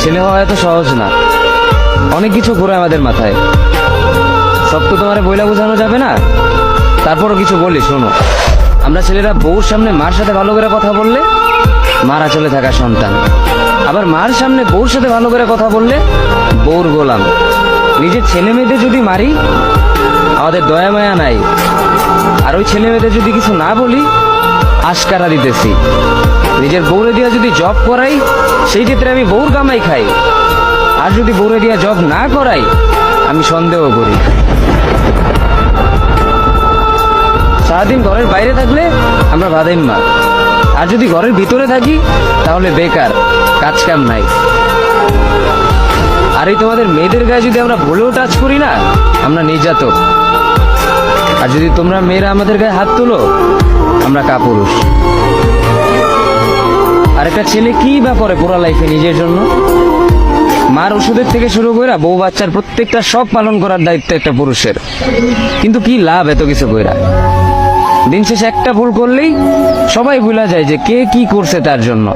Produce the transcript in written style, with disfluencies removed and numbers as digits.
ছেলে হওয়া এত সহজ না, অনেক কিছু ঘুরে আমাদের মাথায়। সব তো তোমার বইলা বোঝানো যাবে না, তারপরও কিছু বলি শোনো। আমরা ছেলেরা বউর সামনে মার সাথে ভালো করে কথা বললে মারা চলে থাকা সন্তান, আবার মার সামনে বউর সাথে ভালো করে কথা বললে বউর গোলাম। নিজের ছেলে মেয়েদের যদি মারি আমাদের দয়া মায়া নাই, আর ওই ছেলে মেয়েদের যদি কিছু না বলি আশকারা দিতেছি। নিজের বউরে দিয়া যদি জব করাই সেই ক্ষেত্রে আমি বউর কামাই খাই, আর যদি বউরে দিয়া জব না করাই আমি সন্দেহ করি। সারাদিন ঘরের বাইরে থাকলে আমরা ভাদাইম্মা, আর যদি ঘরের ভিতরে থাকি তাহলে বেকার, কাজ কাম নাই। আর এই তোমাদের মেয়েদের গায়ে যদি আমরা ভুলেও টাচ করি না আমরা নির্যাতক, আর যদি তোমরা মেয়েরা আমাদের গায়ে হাত তুলো আমরা কাপুরুষ। আর একটা ছেলে কি বা করে পুরো লাইফে নিজের জন্য? মার ওষুধের থেকে শুরু করে বউ বাচ্চার প্রত্যেকটা শখ পালন করার দায়িত্ব একটা পুরুষের। কিন্তু কি লাভ এত কিছু কইরা? দিন শেষে একটা ভুল করলেই সবাই ভুলা যায় যে কে কি করছে তার জন্য।